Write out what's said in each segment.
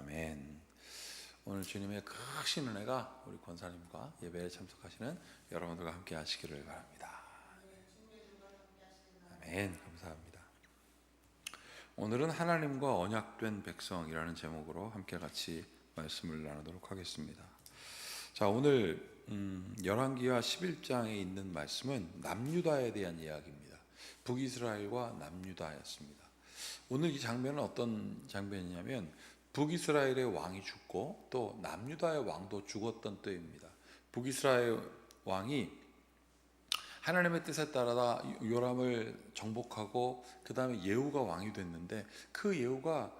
아멘. 오늘 주님의 크신 은혜가 우리 권사님과 예배에 참석하시는 여러분들과 함께 하시기를 바랍니다. 아멘. 감사합니다. 오늘은 하나님과 언약된 백성이라는 제목으로 함께 같이 말씀을 나누도록 하겠습니다. 자, 오늘 열왕기하 11장에 있는 말씀은 남유다에 대한 이야기입니다. 북이스라엘과 남유다였습니다. 오늘 이 장면은 어떤 장면이냐면 북이스라엘의 왕이 죽고 또 남유다의 왕도 죽었던 때입니다. 북이스라엘 왕이 하나님의 뜻에 따라 요람을 정복하고 그 다음에 예후가 왕이 됐는데, 그 예후가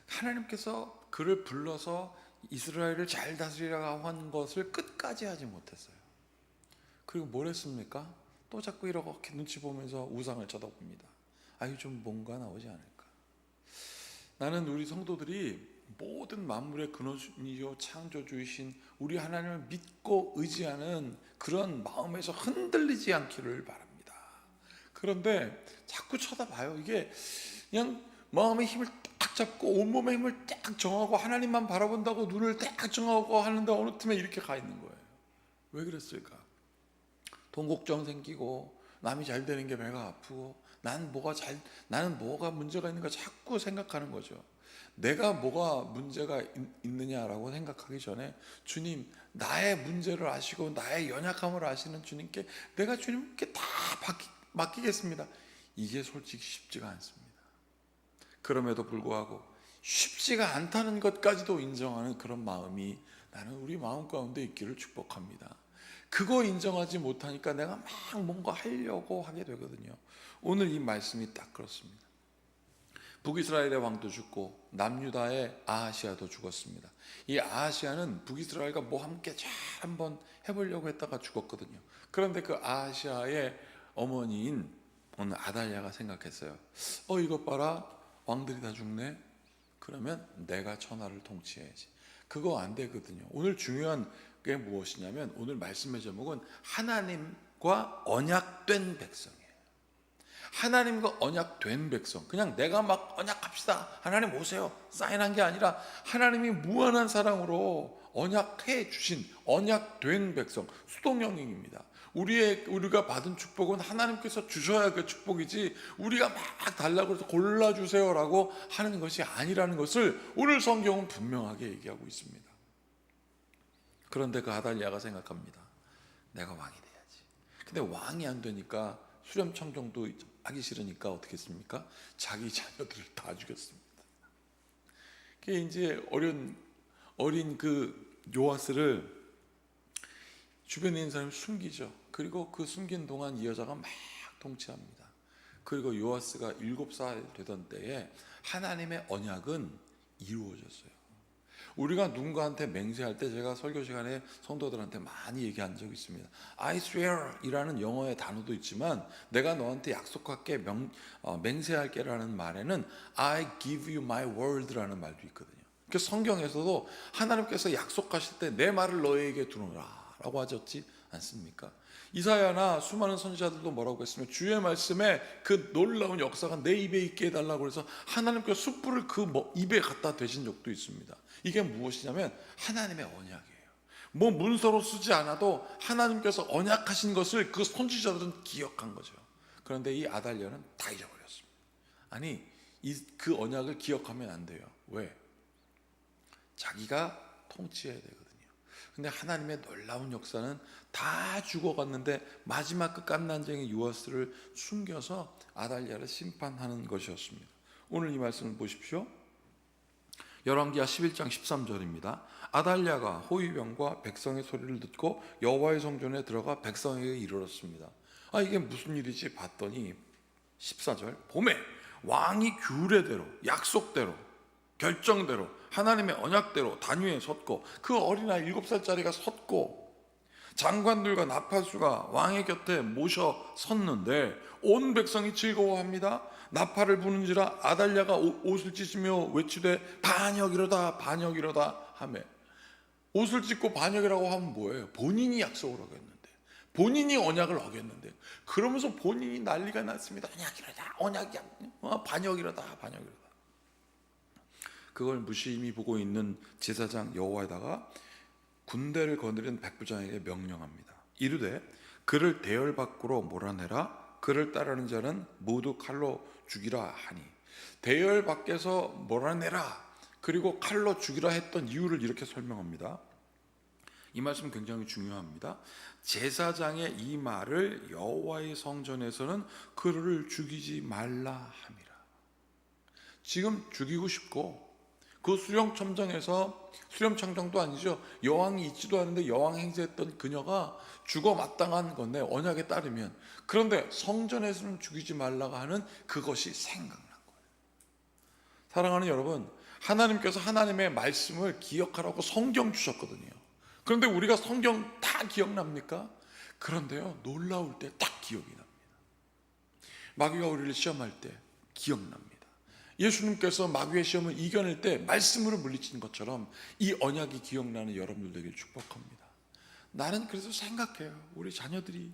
하나님께서 그를 불러서 이스라엘을 잘 다스리라고 한 것을 끝까지 하지 못했어요. 그리고 뭘 했습니까? 또 자꾸 이렇게 눈치 보면서 우상을 쳐다봅니다. 이거 좀 뭔가 나오지 않을까. 나는 우리 성도들이 모든 만물의 근원이요 창조주이신 우리 하나님을 믿고 의지하는 그런 마음에서 흔들리지 않기를 바랍니다. 그런데 자꾸 쳐다봐요. 이게 그냥 마음의 힘을 딱 잡고 온몸의 힘을 딱 정하고 하나님만 바라본다고 눈을 딱 정하고 하는데 어느 틈에 이렇게 가 있는 거예요. 왜 그랬을까? 돈 걱정 생기고 남이 잘 되는 게 배가 아프고 나는 뭐가 문제가 있는가 자꾸 생각하는 거죠. 내가 뭐가 문제가 있느냐라고 생각하기 전에 주님, 나의 문제를 아시고 나의 연약함을 아시는 주님께 내가 주님께 다 맡기겠습니다. 이게 솔직히 쉽지가 않습니다. 그럼에도 불구하고 쉽지가 않다는 것까지도 인정하는 그런 마음이 나는 우리 마음 가운데 있기를 축복합니다. 그거 인정하지 못하니까 내가 막 뭔가 하려고 하게 되거든요. 오늘 이 말씀이 딱 그렇습니다. 북이스라엘의 왕도 죽고 남유다의 아하시아도 죽었습니다. 이 아하시아는 북이스라엘과 뭐 함께 잘 한번 해보려고 했다가 죽었거든요. 그런데 그 아하시아의 어머니인 오늘 아달랴가 생각했어요. 이것 봐라, 왕들이 다 죽네. 그러면 내가 천하를 통치해야지. 그거 안 되거든요. 오늘 중요한 게 무엇이냐면 오늘 말씀의 제목은 하나님과 언약된 백성이에요. 하나님과 언약된 백성. 그냥 내가 막 언약합시다, 하나님 오세요, 사인한 게 아니라 하나님이 무한한 사랑으로 언약해 주신 언약된 백성, 수동영역입니다. 우리가 받은 축복은 하나님께서 주셔야 그 축복이지 우리가 막 달라고 해서 골라주세요라고 하는 것이 아니라는 것을 오늘 성경은 분명하게 얘기하고 있습니다. 그런데 그 아달랴가 생각합니다. 내가 왕이 돼야지. 근데 왕이 안 되니까 수렴청정도 하기 싫으니까 어떻게 했습니까? 자기 자녀들을 다 죽였습니다. 그게 이제 어린 그 요아스를 주변에 있는 사람이 숨기죠. 그리고 그 숨긴 동안 이 여자가 막 통치합니다. 그리고 요아스가 7살 되던 때에 하나님의 언약은 이루어졌어요. 우리가 누군가한테 맹세할 때 제가 설교 시간에 성도들한테 많이 얘기한 적이 있습니다. I swear 이라는 영어의 단어도 있지만 내가 너한테 약속할게, 맹세할게 라는 말에는 I give you my word 라는 말도 있거든요. 그래서 성경에서도 하나님께서 약속하실 때 내 말을 너에게 두노라 라고 하셨지 않습니까? 이사야나 수많은 선지자들도 뭐라고 했으면 주의 말씀에 그 놀라운 역사가 내 입에 있게 해달라고 해서 하나님께서 숯불을 그 입에 갖다 대신 적도 있습니다. 이게 무엇이냐면 하나님의 언약이에요. 뭐 문서로 쓰지 않아도 하나님께서 언약하신 것을 그 선지자들은 기억한 거죠. 그런데 이 아달랴는 다 잊어버렸습니다. 아니, 그 언약을 기억하면 안 돼요. 왜? 자기가 통치해야 되거든요. 근데 하나님의 놀라운 역사는 다 죽어갔는데 마지막 그 깐난쟁이 요아스를 숨겨서 아달랴를 심판하는 것이었습니다. 오늘 이 말씀을 보십시오. 열왕기하 11장 13절입니다. 아달랴가 호위병과 백성의 소리를 듣고 여호와의 성전에 들어가 백성에게 이르렀습니다. 이게 무슨 일이지 봤더니 14절 봄에 왕이 규례대로, 약속대로, 결정대로, 하나님의 언약대로 단위에 섰고 그 어린아이 7살짜리가 섰고 장관들과 나팔수가 왕의 곁에 모셔 섰는데 온 백성이 즐거워합니다. 나팔을 부는지라 아달랴가 옷을 찢으며 외치되 반역이로다 반역이로다 하며. 옷을 찢고 반역이라고 하면 뭐예요? 본인이 약속을 어겼는데, 본인이 언약을 어겼는데, 그러면서 본인이 난리가 났습니다. 언약이로다, 반역이로다, 반역이로다. 그걸 무심히 보고 있는 제사장 여호와에다가 군대를 거느린 백부장에게 명령합니다. 이르되 그를 대열 밖으로 몰아내라. 그를 따르는 자는 모두 칼로 죽이라 하니. 대열 밖에서 몰아내라, 그리고 칼로 죽이라 했던 이유를 이렇게 설명합니다. 이 말씀 굉장히 중요합니다. 제사장의 이 말을 여호와의 성전에서는 그를 죽이지 말라 함이라. 지금 죽이고 싶고, 그 수렴청정도 아니죠, 여왕이 있지도 않은데 여왕 행세했던 그녀가 죽어 마땅한 건데, 언약에 따르면. 그런데 성전에서는 죽이지 말라고 하는 그것이 생각난 거예요. 사랑하는 여러분, 하나님께서 하나님의 말씀을 기억하라고 성경 주셨거든요. 그런데 우리가 성경 다 기억납니까? 그런데요, 놀라울 때 딱 기억이 납니다. 마귀가 우리를 시험할 때 기억납니다. 예수님께서 마귀의 시험을 이겨낼 때 말씀으로 물리친 것처럼 이 언약이 기억나는 여러분들 되길 축복합니다. 나는 그래서 생각해요. 우리 자녀들이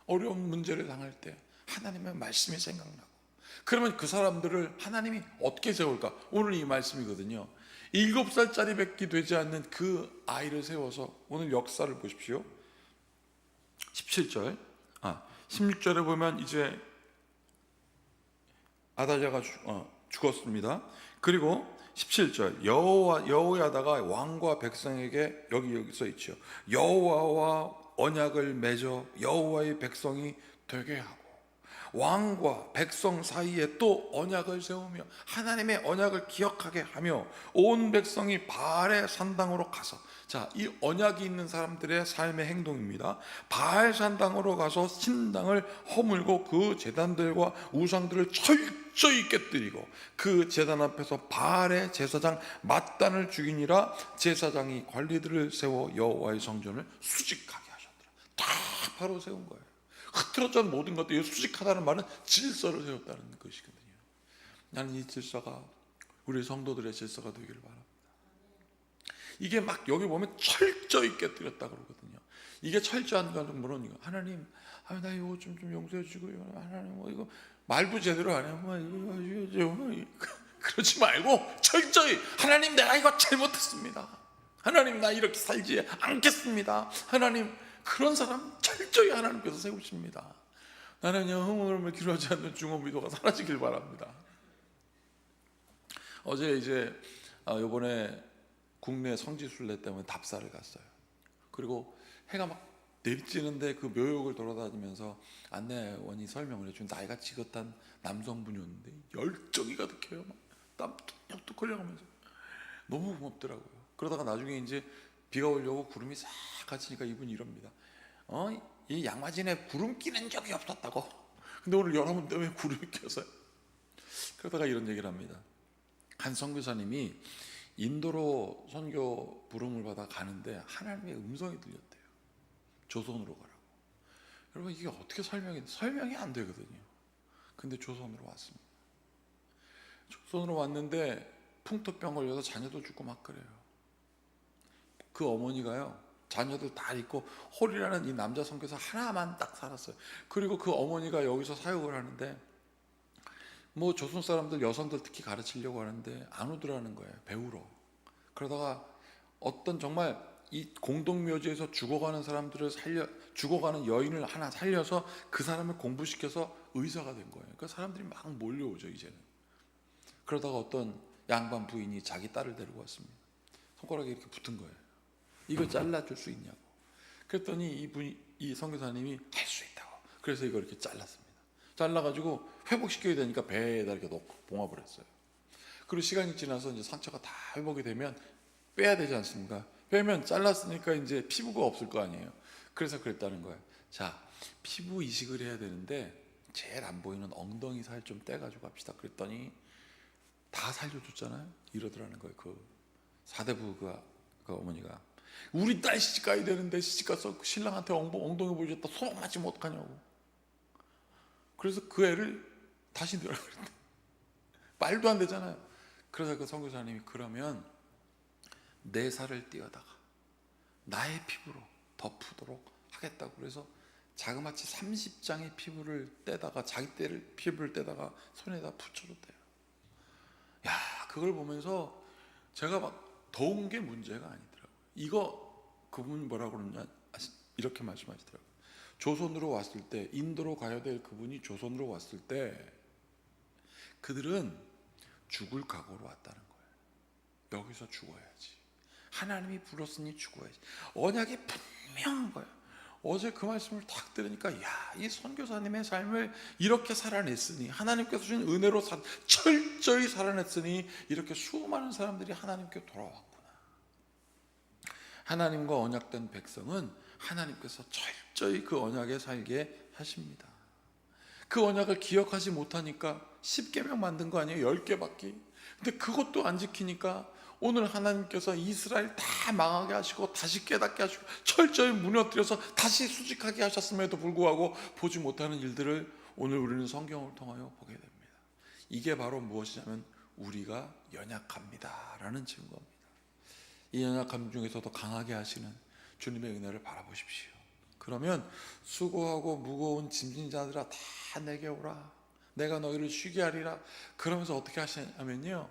어려운 문제를 당할 때 하나님의 말씀이 생각나고, 그러면 그 사람들을 하나님이 어떻게 세울까? 오늘 이 말씀이거든요. 7살짜리 밖에 되지 않는 그 아이를 세워서, 오늘 역사를 보십시오. 16절에 보면 이제 아다랴가 죽었습니다. 그리고 17절, 여호야다가 왕과 백성에게, 여기서 있죠, 여호와와 언약을 맺어 여호와의 백성이 되게 하고, 왕과 백성 사이에 또 언약을 세우며 하나님의 언약을 기억하게 하며 온 백성이 바알의 산당으로 가서, 자, 이 언약이 있는 사람들의 삶의 행동입니다. 바알 산당으로 가서 신당을 허물고 그 제단들과 우상들을 철저히 깨뜨리고 그 제단 앞에서 바알의 제사장 mat단을 죽이니라. 제사장이 관리들을 세워 여호와의 성전을 수직하게 하셨더라. 다 바로 세운 거예요. 흐트러진 모든 것들이 수직하다는 말은 질서를 세웠다는 것이거든요. 나는 이 질서가 우리 성도들의 질서가 되기를 바랍니다. 이게 막 여기 보면 철저히 깨뜨렸다 그러거든요. 이게 철저한 건 물론이고, 하나님, 나 이거 좀 용서해 주고요. 하나님, 이거 말도 제대로 안 해. 그러지 말고 철저히, 하나님, 내가 이거 잘못했습니다. 하나님, 나 이렇게 살지 않겠습니다. 하나님, 그런 사람 철저히 하나님께서 세우십니다. 나는요, 흥얼음을 기울하지 않는 중어미도가 사라지길 바랍니다. 어제 이제 이번에 국내 성지순례 때문에 답사를 갔어요. 그리고 해가 막 내리쬐는데 그 묘역을 돌아다니면서 안내원이 설명을 해준, 나이가 지긋한 남성분이었는데 열정이 가득해요. 막 땀 뚝뚝 흘려가면서 너무 고맙더라고요. 그러다가 나중에 이제 비가 오려고 구름이 싹 갇히니까 이분이 이럽니다. 이 양마진에 구름 끼는 적이 없었다고. 근데 오늘 여러분 때문에 구름이 껴서요. 그러다가 이런 얘기를 합니다. 한 선교사님이 인도로 선교 부름을 받아 가는데 하나님의 음성이 들렸대요. 조선으로 가라고. 여러분, 이게 어떻게 설명이 안 되거든요. 근데 조선으로 왔습니다. 조선으로 왔는데 풍토병 걸려서 자녀도 죽고 막 그래요. 그 어머니가요, 자녀들 다 있고 홀이라는 이 남자 선교사 하나만 딱 살았어요. 그리고 그 어머니가 여기서 사역을 하는데, 뭐 조선 사람들, 여성들 특히 가르치려고 하는데 안 오더라는 거예요, 배우러. 그러다가 어떤 정말 이 공동묘지에서 죽어가는 사람들을 죽어가는 여인을 하나 살려서 그 사람을 공부시켜서 의사가 된 거예요. 그러니까 사람들이 막 몰려오죠, 이제는. 그러다가 어떤 양반 부인이 자기 딸을 데리고 왔습니다. 손가락에 이렇게 붙은 거예요. 이거 잘라줄 수 있냐고. 그랬더니 이 선교사님이 할 수 있다고. 그래서 이걸 이렇게 잘랐습니다. 잘라가지고 회복시켜야 되니까 배에다 이렇게 넣고 봉합을 했어요. 그리고 시간이 지나서 이제 상처가 다 회복이 되면 빼야 되지 않습니까? 빼면 잘랐으니까 이제 피부가 없을 거 아니에요. 그래서 그랬다는 거예요. 자, 피부 이식을 해야 되는데 제일 안 보이는 엉덩이 살 좀 떼가지고 합시다. 그랬더니 다 살려줬잖아요. 이러더라는 거예요. 그 사대부 그 어머니가, 우리 딸 시집 가야 되는데 시집 가서 신랑한테 엉덩이 보여줬다 손 맞으면 어떡하냐고. 그래서 그 애를 다시 넣으라 그랬대. 말도 안 되잖아요. 그래서 그 선교사님이, 그러면 내 살을 띄어다가 나의 피부로 덮도록 하겠다고. 그래서 자그마치 30장의 피부를 떼다가, 자기 피부를 떼다가 손에다 붙여줬대요. 야, 그걸 보면서 제가 막 더운 게 문제가 아니더라고요. 이거 그분 뭐라고 그러냐 이렇게 말씀하시더라고요. 조선으로 왔을 때, 인도로 가야 될 그분이 조선으로 왔을 때 그들은 죽을 각오로 왔다는 거예요. 여기서 죽어야지. 하나님이 불렀으니 죽어야지. 언약이 분명한 거예요. 어제 그 말씀을 딱 들으니까 이 선교사님의 삶을 이렇게 살아냈으니, 하나님께서 주신 은혜로 철저히 살아냈으니 이렇게 수많은 사람들이 하나님께 돌아왔구나. 하나님과 언약된 백성은 하나님께서 철저히 그 언약에 살게 하십니다. 그 언약을 기억하지 못하니까 10계명 만든 거 아니에요? 10개밖에. 근데 그것도 안 지키니까 오늘 하나님께서 이스라엘 다 망하게 하시고 다시 깨닫게 하시고 철저히 무너뜨려서 다시 수직하게 하셨음에도 불구하고 보지 못하는 일들을 오늘 우리는 성경을 통하여 보게 됩니다. 이게 바로 무엇이냐면 우리가 연약합니다 라는 증거입니다. 이 연약함 중에서도 강하게 하시는 주님의 은혜를 바라보십시오. 그러면 수고하고 무거운 짐진 자들아 다 내게 오라, 내가 너희를 쉬게 하리라. 그러면서 어떻게 하시냐면요,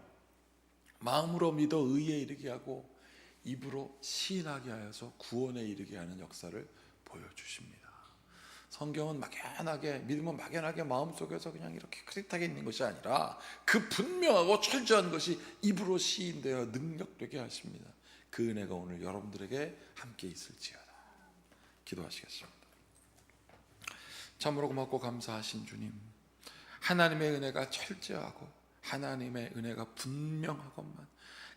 마음으로 믿어 의에 이르게 하고 입으로 시인하게 하여서 구원에 이르게 하는 역사를 보여주십니다. 성경은 막연하게, 믿음은 막연하게 마음속에서 그냥 이렇게 흐릿하게 있는 것이 아니라 그 분명하고 철저한 것이 입으로 시인되어 능력되게 하십니다. 그 은혜가 오늘 여러분들에게 함께 있을지어다. 기도하시겠습니다. 참으로 고맙고 감사하신 주님, 하나님의 은혜가 철저하고 하나님의 은혜가 분명하건만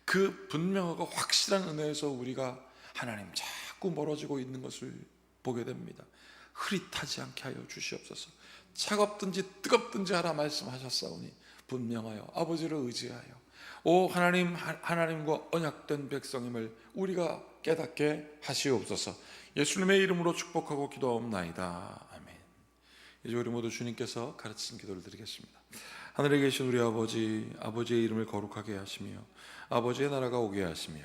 그 분명하고 확실한 은혜에서 우리가 하나님 자꾸 멀어지고 있는 것을 보게 됩니다. 흐릿하지 않게 하여 주시옵소서. 차갑든지 뜨겁든지 하라 말씀하셨사오니 분명하여 아버지를 의지하여 오 하나님, 하나님과 언약된 백성임을 우리가 깨닫게 하시옵소서. 예수님의 이름으로 축복하고 기도하옵나이다. 아멘. 이제 우리 모두 주님께서 가르치신 기도를 드리겠습니다. 하늘에 계신 우리 아버지, 아버지의 이름을 거룩하게 하시며 아버지의 나라가 오게 하시며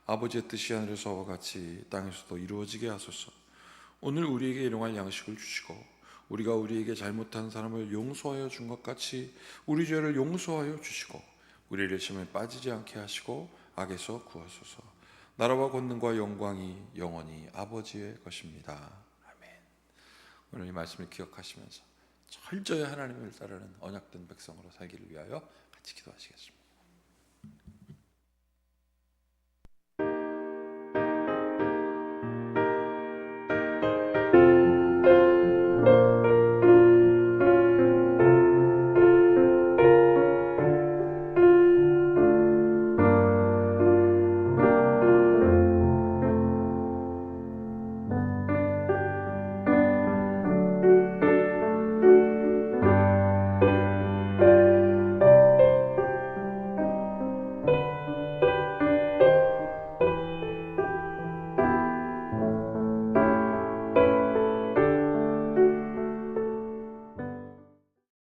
아버지의 뜻이 하늘에서와 같이 땅에서도 이루어지게 하소서. 오늘 우리에게 일용할 양식을 주시고 우리가 우리에게 잘못한 사람을 용서하여 준 것 같이 우리 죄를 용서하여 주시고 우리를 시험에 빠지지 않게 하시고 악에서 구하소서. 나라와 권능과 영광이 영원히 아버지의 것입니다. 아멘. 오늘 이 말씀을 기억하시면서 철저히 하나님을 따르는 언약된 백성으로 살기를 위하여 같이 기도하시겠습니다.